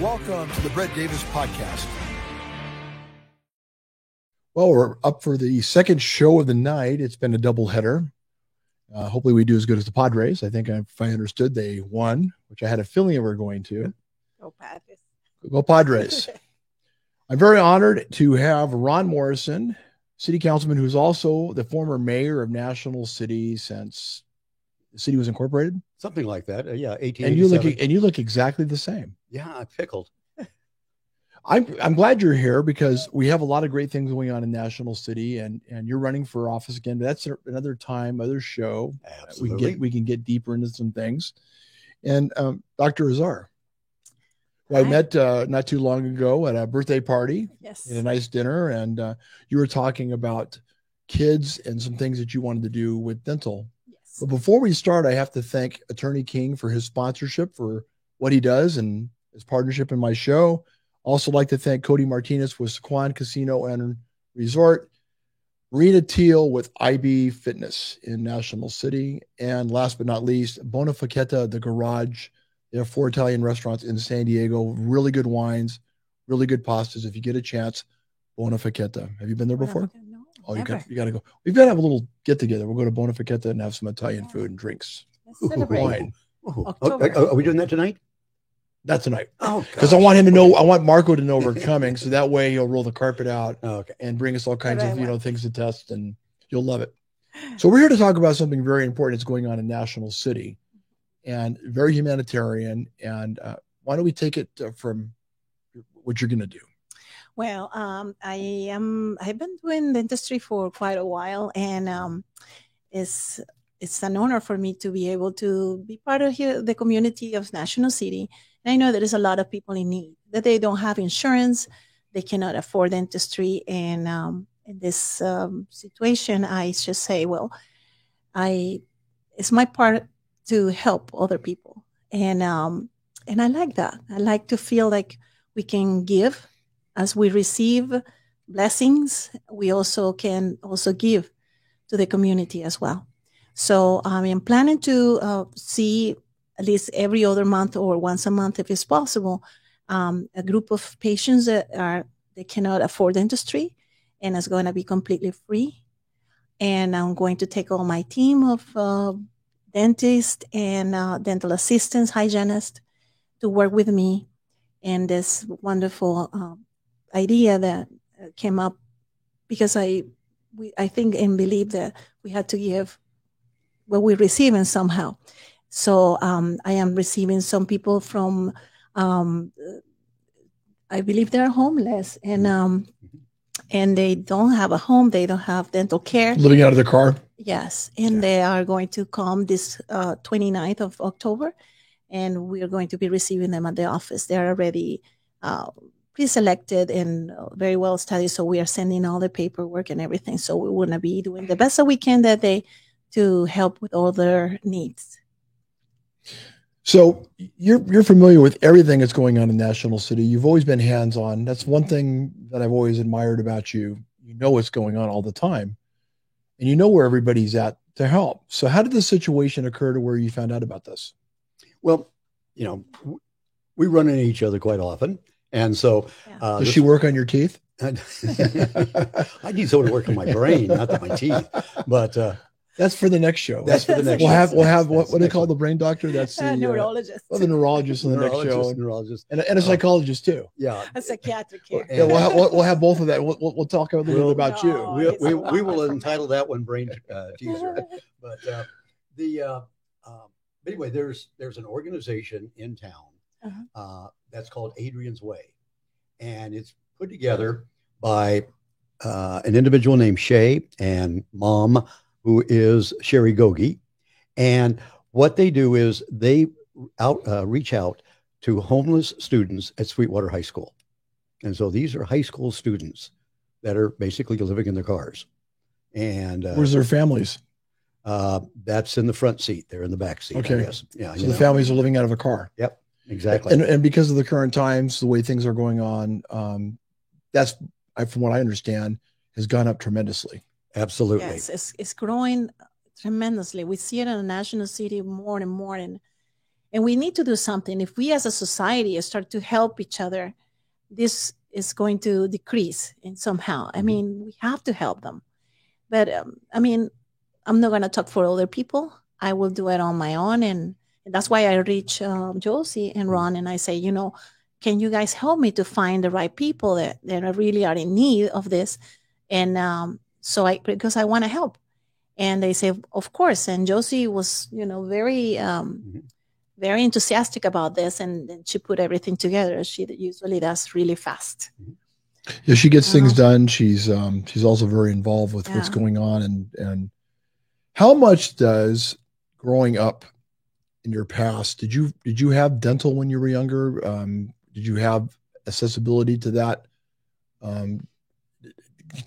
Welcome to the Brett Davis Podcast. Well, we're up for the second show of the night. It's been a doubleheader. Hopefully we do as good as the Padres. I think if I understood, they won, which I had a feeling they were going to. Go Padres. Go Padres. I'm very honored to have Ron Morrison, city councilman, who's also the former mayor of National City since the city was incorporated. Something like that. Yeah, 1887. And you look exactly the same. Yeah, I pickled. I'm glad you're here because we have a lot of great things going on in National City, and you're running for office again. But that's another time, other show. Absolutely. We can get deeper into some things. And Dr. Azar, who I met not too long ago at a birthday party. Yes. In a nice dinner, and you were talking about kids and some things that you wanted to do with dental. Yes. But before we start, I have to thank Attorney King for his sponsorship for what he does and his partnership in my show. Also like to thank Cody Martinez with Sequan Casino and Resort, Rena Teal with IB Fitness in National City, and last but not least, Bonafacetta, The Garage. They have 4 Italian restaurants in San Diego, really good wines, really good pastas. If you get a chance, Bonafacetta. Have you been there before? No, Oh, never. you got to go. We've got to have a little get together. We'll go to Bonafacetta and have some Italian food and drinks. Let's celebrate. Wine. October. Are we doing that tonight? Not tonight. Oh, Because I want him to know, I want Marco to know we're coming, so that way he'll roll the carpet out Okay. and bring us all kinds Right, of things to test, and you'll love it. So we're here to talk about something very important that's going on in National City, and very humanitarian. And why don't we take it from what you're going to do? Well, I've been doing dentistry for quite a while, and it's an honor for me to be able to be part of the community of National City. And I know that there's a lot of people in need, that they don't have insurance, they cannot afford dentistry, and in this situation, I just say, well, it's my part to help other people, and I like that. I like to feel like we can give as we receive blessings. We also can give to the community as well. So I am planning to see at least every other month or once a month, if it's possible, a group of patients they cannot afford dentistry, and it's going to be completely free. And I'm going to take all my team of dentists and dental assistants, hygienists, to work with me. And this wonderful idea that came up because I think and believe that we had to give what we're receiving somehow. So I am receiving some people from, I believe they're homeless, and they don't have a home. They don't have dental care. Living out of their car? Yes. And they are going to come this 29th of October, and we are going to be receiving them at the office. They're already pre-selected and very well studied. So we are sending all the paperwork and everything. So we want to be doing the best that we can that day to help with all their needs. So you're familiar with everything that's going on in National City. You've always been hands-on. That's one thing that I've always admired about you. You know what's going on all the time, and you know where everybody's at to help. So how did the situation occur to where you found out about this? Well, we run into each other quite often. And so does she work on your teeth? I need someone to work on my brain, not my teeth. But that's for the next show. That's for the next show. We'll have what do they call the brain doctor? That's the neurologist. The neurologist in the next show. Neurologist. And a psychologist too. Yeah. A psychiatric care. Yeah, we'll have both of that. We'll talk a little bit about you. We will entitle that one brain teaser. But anyway, there's an organization in town that's called Adrian's Way, and it's put together by an individual named Shay and mom, who is Sherry Gogi. And what they do is they reach out to homeless students at Sweetwater High School. And so these are high school students that are basically living in their cars. And where's their families? That's in the front seat. They're in the back seat. Okay. I guess. Yeah. So the families are living out of a car. Yep. Exactly. And because of the current times, the way things are going on, that's, from what I understand, has gone up tremendously. Absolutely. Yes, it's growing tremendously. We see it in the National City more and more. And we need to do something. If we as a society start to help each other, this is going to decrease in somehow. I mean, we have to help them. But I mean, I'm not going to talk for other people. I will do it on my own. And that's why I reach Josie and Ron and I say, you know, can you guys help me to find the right people that really are in need of this? And because I want to help. And they say, of course. And Josie was, you know, very, very enthusiastic about this. And she put everything together. She usually does really fast. Yeah, she gets things done. She's also very involved with what's going on. And how much does growing up in your past, did you have dental when you were younger? Did you have accessibility to that?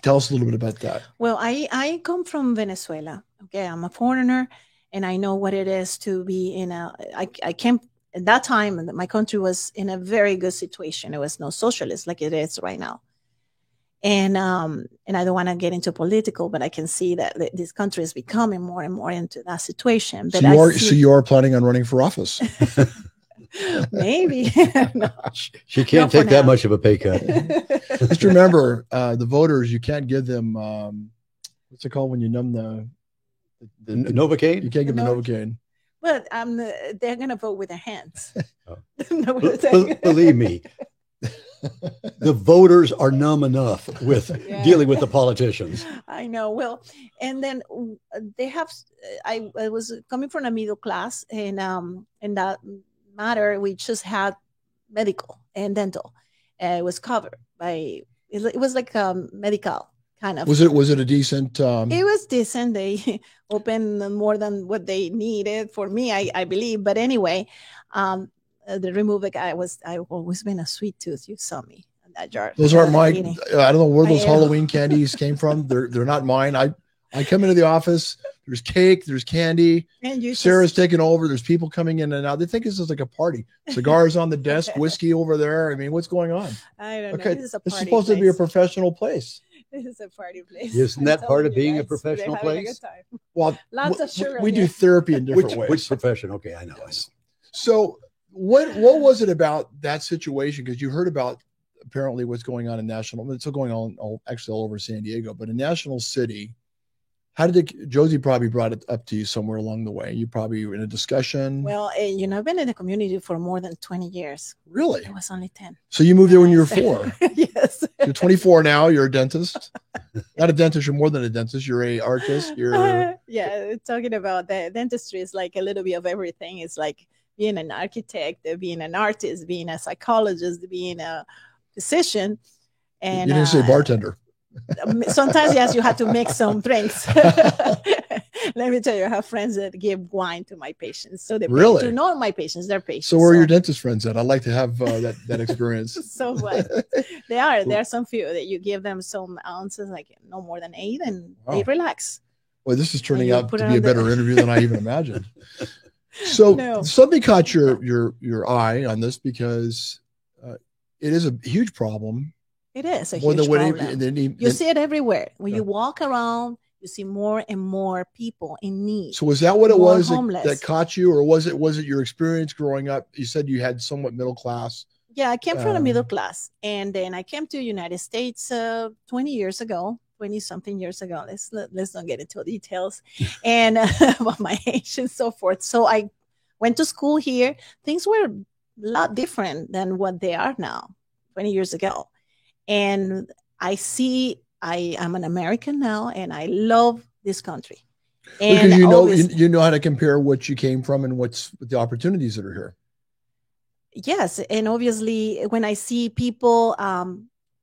Tell us a little bit about that. Well, I come from Venezuela. Okay, I'm a foreigner, and I know what it is to be in a. I came at that time. My country was in a very good situation. It was no socialist like it is right now. And I don't want to get into political, but I can see that this country is becoming more and more into that situation. But so you are planning on running for office? Maybe. No. She can't take that much of a pay cut. Just remember, the voters, you can't give them what's it called when you numb the Novocaine? You can't give them Novocaine. Well, they're going to vote with their hands. Oh. Believe me. The voters are numb enough with dealing with the politicians. I know. Well, and then they have. I was coming from a middle class, and in that matter, we just had medical and dental. It was covered by. It was like a medical kind of. Was it a decent? It was decent. They opened more than what they needed for me, I believe. But anyway. The remove the guy I've always been a sweet tooth. You saw me in that jar. Those aren't mine. I don't know where those Halloween candies came from. They're not mine. I come into the office. There's cake. There's candy. And Sarah's taking over. There's people coming in and out. They think this is like a party. Cigars on the desk. Whiskey over there. I mean, what's going on? I don't know. This is a party. It's supposed to be a professional place. This is a party place. Isn't that part of being a professional place? Well, lots of sugar. We do therapy in different ways. Which profession? Okay, I know. So. What was it about that situation? Because you heard about apparently what's going on in National. It's still going on actually all over San Diego, but in National City, how did Josie probably brought it up to you somewhere along the way? You probably were in a discussion. Well, I've been in the community for more than 20 years. Really? I was only 10. So you moved there when you were 4. Yes. You're 24 now. You're a dentist. Not a dentist. You're more than a dentist. You're a artist. Yeah. Talking about the dentistry is like a little bit of everything. It's like being an architect, being an artist, being a psychologist, being a physician. And you didn't say bartender. Sometimes, yes, you have to make some drinks. Let me tell you, I have friends that give wine to my patients. So they really to know my patients, their patients. So where are your dentist friends at? I'd like to have that experience. So there are some few that you give them some ounces, like no more than 8, and they relax. Well, this is turning out to be a better interview than I even imagined. So something caught your eye on this because it is a huge problem. It is a huge problem. You see it everywhere. When you walk around, you see more and more people in need. So was that what it was that caught you, or was it your experience growing up? You said you had somewhat middle class. Yeah, I came from the middle class, and then I came to the United States 20 years ago. 20-something years ago. Let's not get into details and about my age and so forth. So I went to school here. Things were a lot different than what they are now, 20 years ago. And I'm an American now, and I love this country. And because you know how to compare what you came from and what's the opportunities that are here. Yes, and obviously when I see people,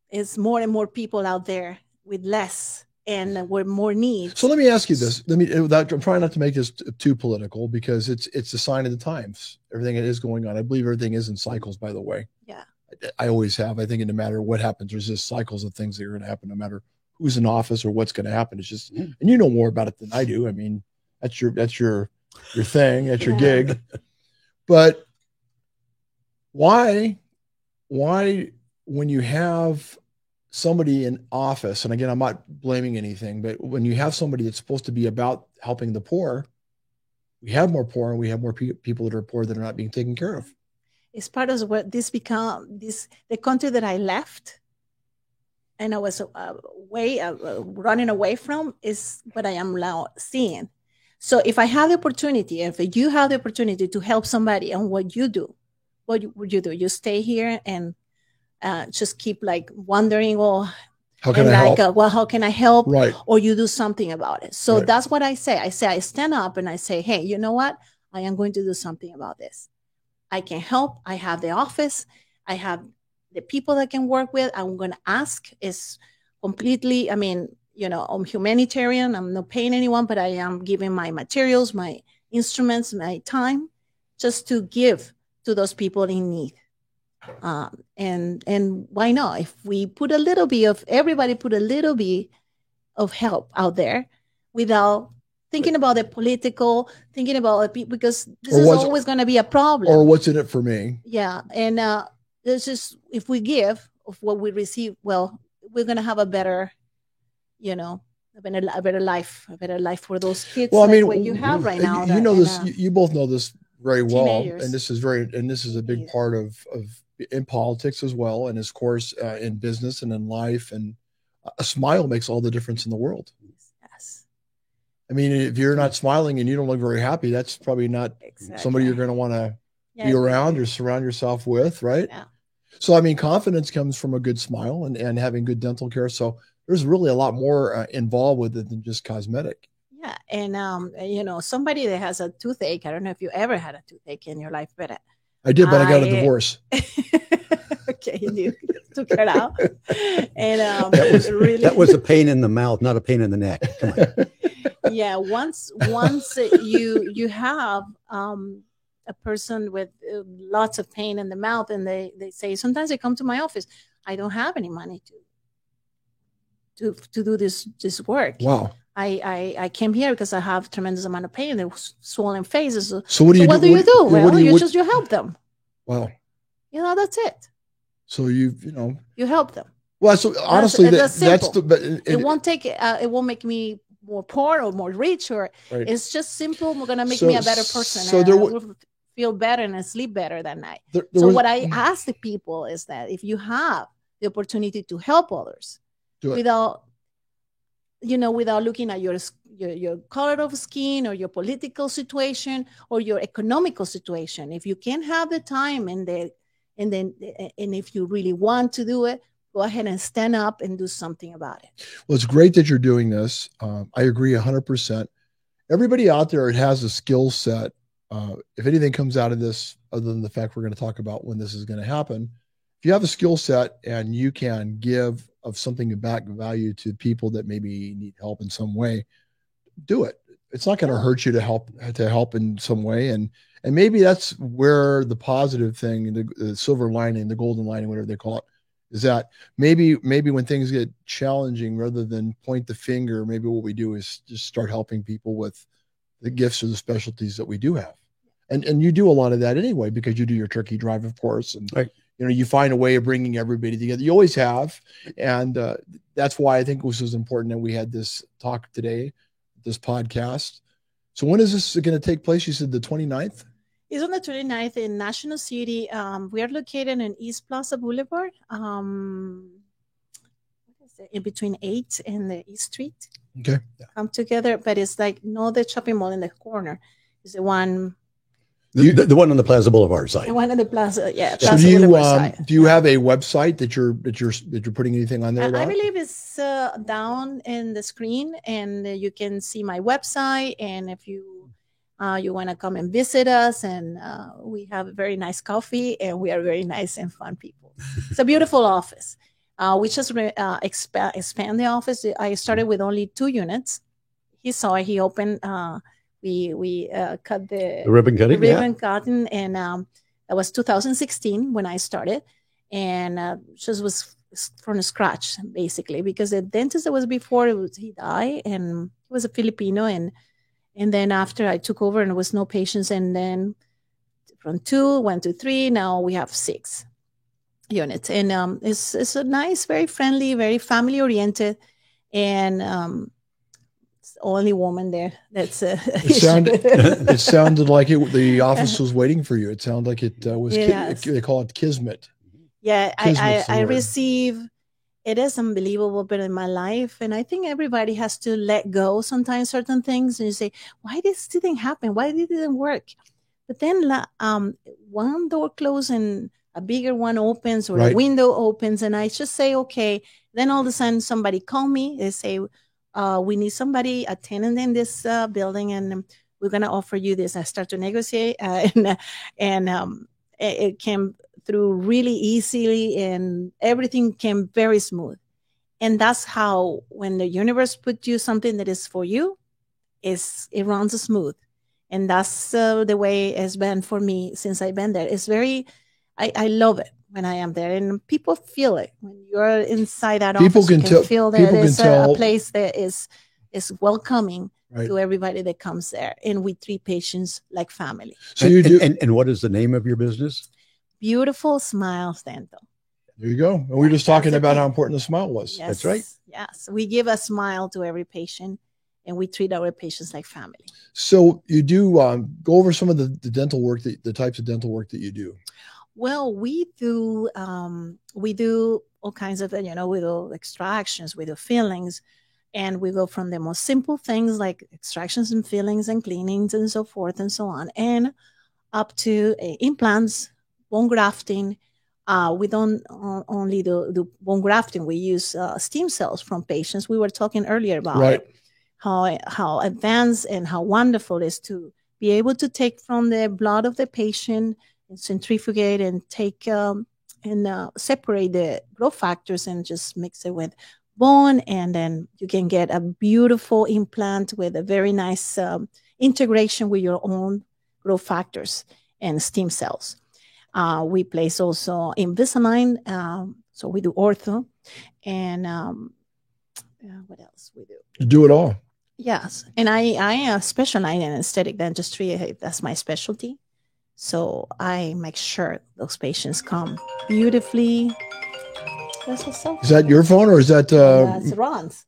it's more and more people out there with less and with more needs. So let me ask you this. I'm trying not to make this too political because it's a sign of the times. Everything that is going on. I believe everything is in cycles, by the way. Yeah. I always have. I think no matter what happens, there's just cycles of things that are going to happen, no matter who's in office or what's going to happen. It's just, and you know more about it than I do. I mean, that's your thing, that's your gig. But why when you have somebody in office, and again, I'm not blaming anything, but when you have somebody that's supposed to be about helping the poor, we have more poor and we have more people that are poor that are not being taken care of. It's part of what the country that I left and I was running away from is what I am now seeing. So if I have the opportunity, if you have the opportunity to help somebody and what would you do? You stay here and just keep like wondering, well, how can I help? Well, how can I help? Right. Or you do something about it. So right. That's what I say. I stand up and I say, hey, you know what? I am going to do something about this. I can help. I have the office. I have the people that can work with. I'm going to ask is completely, I'm humanitarian. I'm not paying anyone, but I am giving my materials, my instruments, my time just to give to those people in need. And why not? If we put everybody put a little bit of help out there without thinking about the political, thinking about the people, because this is always going to be a problem. Or what's in it for me? Yeah. And it's just, if we give of what we receive, well, we're going to have a better, a better life for those kids. Well, what you have right now. You both know this very well. Teenagers. And this is a big part of in politics as well. And of course, in business and in life, and a smile makes all the difference in the world. Yes. I mean, if you're not smiling and you don't look very happy, that's probably not somebody you're going to want to be around or surround yourself with. Right. Yeah. So, I mean, confidence comes from a good smile and having good dental care. So there's really a lot more involved with it than just cosmetic. Yeah. And, somebody that has a toothache, I don't know if you ever had a toothache in your life, but I did, but I got a divorce. Okay, you took it out. And that was a pain in the mouth, not a pain in the neck. Come on. Yeah, once you have a person with lots of pain in the mouth, and they say, sometimes they come to my office, I don't have any money to do this work. Wow. I came here because I have tremendous amount of pain and swollen faces. So what do you do? You help them. Wow. That's it. So you help them. Well, so honestly, it won't take it won't make me more poor or more rich, or right. It's just simple. We're gonna make me a better person. So I will feel better and sleep better that night. What I ask the people is that if you have the opportunity to help others without looking at your color of skin or your political situation or your economical situation, if you can have the time and if you really want to do it, go ahead and stand up and do something about it. Well, it's great that you're doing this. I agree 100%. Everybody out there has a skill set. If anything comes out of this, other than the fact we're going to talk about when this is going to happen, if you have a skill set and you can give of something of back value to people that maybe need help in some way, do it. It's not going to hurt you to help in some way. And maybe that's where the positive thing, the silver lining, the golden lining, whatever they call it, is that maybe when things get challenging, rather than point the finger, maybe what we do is just start helping people with the gifts or the specialties that we do have. And you do a lot of that anyway, because you do your turkey drive, of course. And right. You find a way of bringing everybody together. You always have. And that's why I think it was so important that we had this talk today, this podcast. So when is this going to take place? You said the 29th? It's on the 29th in National City. We are located in East Plaza Boulevard, in between 8th and the East Street. Okay. Come together, but it's like not the shopping mall in the corner. It's the one. The one on the Plaza Boulevard side. The one on the Plaza, yeah. So Plaza do you have a website that you're putting anything on there? I believe it's down in the screen, and you can see my website. And if you want to come and visit us, and we have very nice coffee, and we are very nice and fun people. It's a beautiful office. We just expand the office. I started with only 2 units. He opened. We cut the ribbon cutting, and that was 2016 when I started, and just was from scratch basically, because the dentist that was before he died, and he was a Filipino, and then after I took over and there was no patients, and then from 2 went to 3. Now we have 6 units, and it's a nice, very friendly, very family oriented, and the only woman there. That's it sounded like the office was waiting for you. It sounded like it was. Yes. They call it kismet. Yeah, Kismet's the I word. receive. It is unbelievable, but in my life, and I think everybody has to let go sometimes certain things, and you say, "Why this didn't happen? Why did it didn't work?" But then, one door closes and a bigger one opens, or Right. a window opens, and I just say, "Okay." Then all of a sudden, somebody call me. They say, "We need somebody attending in this building, and we're gonna offer you this." I start to negotiate, and it came through really easily, and everything came very smooth. And that's how, when the universe put you something that is for you, it runs smooth. And that's the way it's been for me since I've been there. It's very, I love it when I am there, and people feel it when you're inside that People office. can You tell- feel that people can it's tell- a place that is welcoming Right. to everybody that comes there, and we treat patients like family. So you do. And what is the name of your business? Beautiful Smiles Dental. There you go. And we were just talking That's about okay. how important the smile was. Yes, That's right. Yes, we give a smile to every patient, and we treat our patients like family. So you do go over some of the dental work, the types of dental work that you do. Well, we do all kinds of, we do extractions, we do fillings, and we go from the most simple things like extractions and fillings and cleanings and so forth and so on, and up to implants, bone grafting. We don't only do bone grafting. We use stem cells from patients. We were talking earlier about Right. it, how advanced and how wonderful it is to be able to take from the blood of the patient and centrifugate and take and separate the growth factors and just mix it with bone, and then you can get a beautiful implant with a very nice integration with your own growth factors and stem cells. We place also Invisalign, so we do ortho, and what else we do? You do it all. Yes, and I specialize in aesthetic dentistry. That's my specialty. So I make sure those patients come beautifully. That's what's up. Is that your phone or is that? That's Ron's.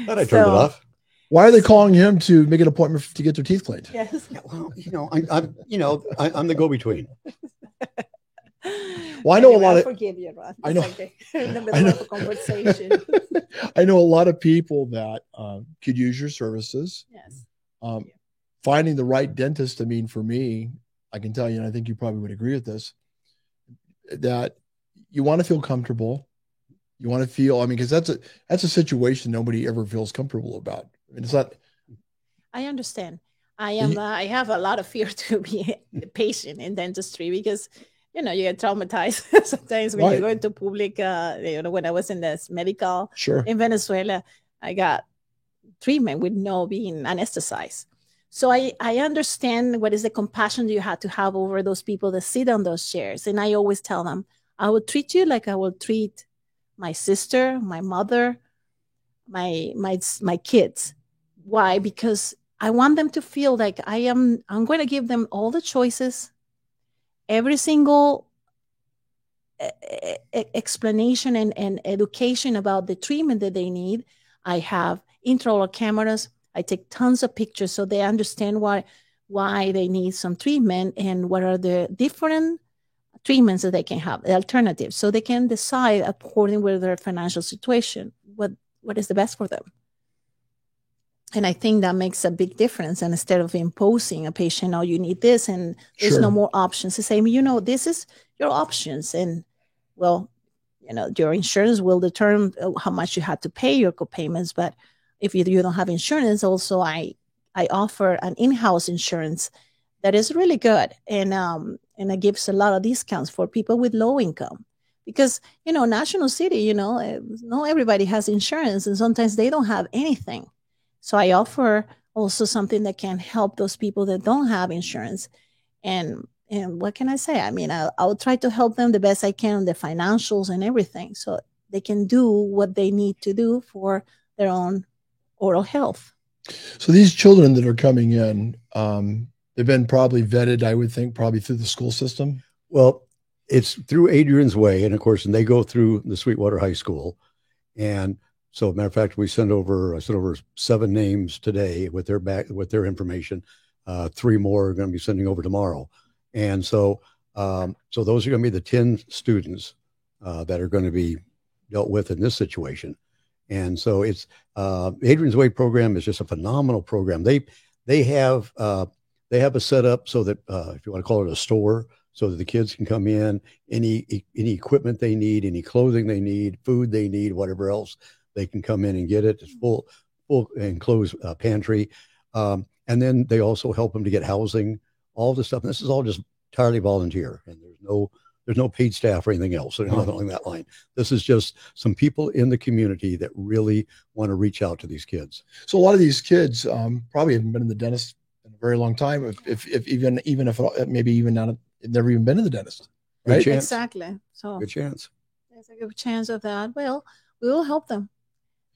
Thought I turned it off. Why are they calling him to make an appointment to get their teeth cleaned? Yes. Yeah, well, I'm the go-between. Well, I know a Anyway, lot I of. forgive you, Ron. I know. It's okay. In the I middle know. of a conversation. I know a lot of people that could use your services. Yes. Finding the right dentist. I mean, for me, I can tell you, and I think you probably would agree with this, that you want to feel comfortable. You want to feel. I mean, because that's a situation nobody ever feels comfortable about. I mean, it's not. I understand. I have a lot of fear to be a patient in dentistry because, you get traumatized sometimes when Right. you go into public. When I was in this medical Sure. in Venezuela, I got treatment with no being anesthetized. So I understand what is the compassion you have to have over those people that sit on those chairs. And I always tell them, I will treat you like I will treat my sister, my mother, my kids. Why? Because I want them to feel like I'm going to give them all the choices, every single explanation and education about the treatment that they need. I have intraoral cameras. I take tons of pictures so they understand why they need some treatment and what are the different treatments that they can have, the alternatives, so they can decide according with their financial situation what is the best for them. And I think that makes a big difference. And instead of imposing a patient, oh, you need this, and there's Sure. no more options, to say, this is your options. And well, your insurance will determine how much you have to pay your copayments. But if you don't have insurance, also I offer an in-house insurance that is really good. And it gives a lot of discounts for people with low income. Because, National City, not everybody has insurance, and sometimes they don't have anything. So I offer also something that can help those people that don't have insurance. And what can I say? I mean, I'll try to help them the best I can, the financials and everything, so they can do what they need to do for their own oral health. So these children that are coming in, they've been probably vetted, I would think, probably through the school system. Well, it's through Adrian's Way, and of course, and they go through the Sweetwater High School, and So, matter of fact, I sent over 7 names today with their information. 3 more are going to be sending over tomorrow, and so those are going to be the 10 students that are going to be dealt with in this situation. And so it's Adrian's Way program is just a phenomenal program. They have a setup so that if you want to call it a store, so that the kids can come in, any equipment they need, any clothing they need, food they need, whatever else, they can come in and get it. It's full enclosed pantry. And then they also help them to get housing, all this stuff. And this is all just entirely volunteer, and there's no paid staff or anything else. There's nothing along that line. This is just some people in the community that really want to reach out to these kids. So a lot of these kids probably haven't been in the dentist in a very long time. If maybe even not, never even been in the dentist. Right? Good chance. Exactly. So Good chance. there's a good chance of that. Well, we will help them.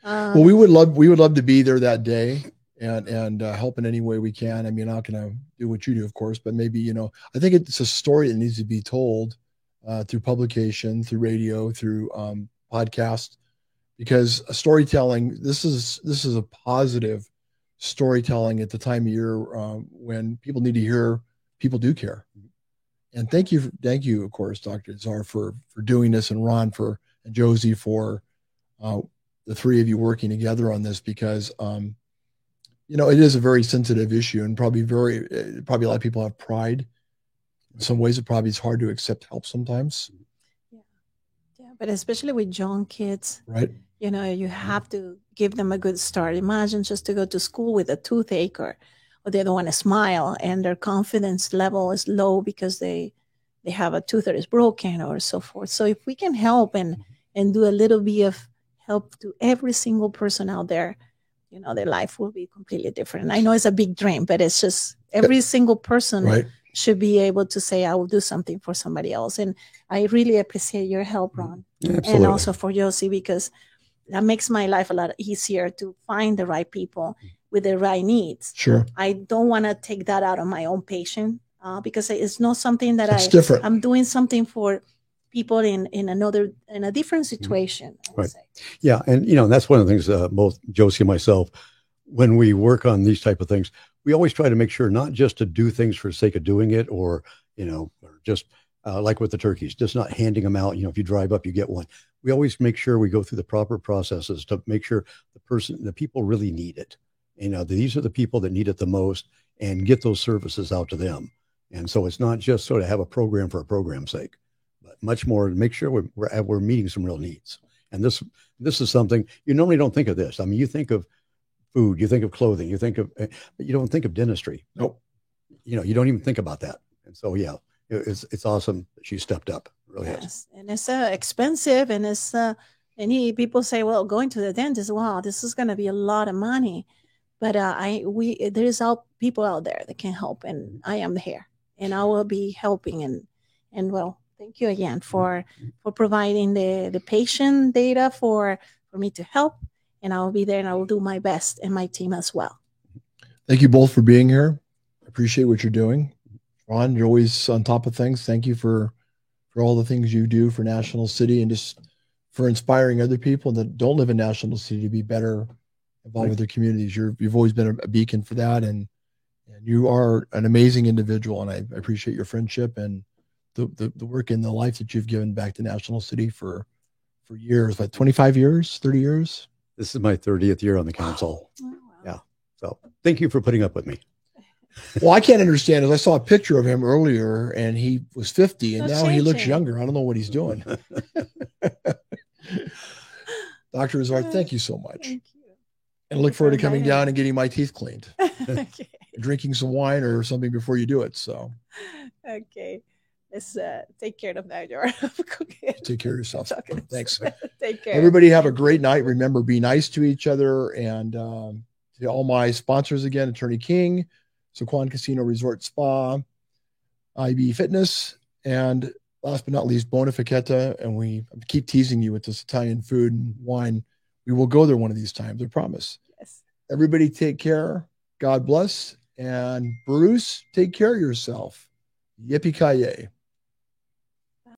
Well, we would love to be there that day and help in any way we can. I mean, I'm not going to do what you do, of course, but maybe, I think it's a story that needs to be told through publication, through radio, through podcast, because storytelling, this is a positive storytelling at the time of year when people need to hear people do care. And thank you, of course, Dr. Azar, for doing this, and Ron and Josie for the 3 of you working together on this, because it is a very sensitive issue, and probably a lot of people have pride. In some ways, it's hard to accept help sometimes. Yeah, but especially with young kids, right? You have to give them a good start. Imagine just to go to school with a toothache, or they don't want to smile, and their confidence level is low because they have a tooth that is broken or so forth. So if we can help and do a little bit of help to every single person out there, their life will be completely different. And I know it's a big dream, but it's just every single person should be able to say, I will do something for somebody else. And I really appreciate your help, Ron. Absolutely. And also for Josie, because that makes my life a lot easier to find the right people with the right needs. Sure. I don't want to take that out of my own patient because it's not something that different. I'm doing something for people in a different situation. I would say. Yeah. And, that's one of the things, both Josie and myself, when we work on these type of things, we always try to make sure not just to do things for the sake of doing it, or just like with the turkeys, just not handing them out. If you drive up, you get one. We always make sure we go through the proper processes to make sure the people really need it. These are the people that need it the most, and get those services out to them. And so it's not just sort of have a program for a program's sake, but much more to make sure we're meeting some real needs. And this is something you normally don't think of this. I mean, you think of food, you think of clothing, but you don't think of dentistry. Nope. You don't even think about that. And so, yeah, it's awesome that she stepped up. It really has. And it's expensive, and it's many people say, well, going to the dentist, wow, this is going to be a lot of money. But there's people out there that can help, and I am here, and I will be helping. And well, thank you again for providing the patient data for me to help. And I will be there, and I will do my best, and my team as well. Thank you both for being here. I appreciate what you're doing. Ron, you're always on top of things. Thank you for all the things you do for National City, and just for inspiring other people that don't live in National City to be better involved with their communities. You've always been a beacon for that, and you are an amazing individual, and I appreciate your friendship and the work and the life that you've given back to National City for years, like 25 years, 30 years. This is my 30th year on the council. Oh, wow. Yeah. So thank you for putting up with me. Well, I can't understand, as I saw a picture of him earlier, and he was 50, and now he looks younger. I don't know what he's doing. Dr. Azar, thank you so much. Thank you. And I look forward to coming down and getting my teeth cleaned. Okay. Drinking some wine or something before you do it. So, Okay. Let's take care of that. take care of yourself. Thanks. Take care. Everybody have a great night. Remember, be nice to each other. And to all my sponsors again, Attorney King, Saquon Casino Resort Spa, IB Fitness, and last but not least, Bona Fichetta. And we keep teasing you with this Italian food and wine. We will go there one of these times, I promise. Yes. Everybody take care. God bless. And Bruce, take care of yourself. Yippee-ki-yay.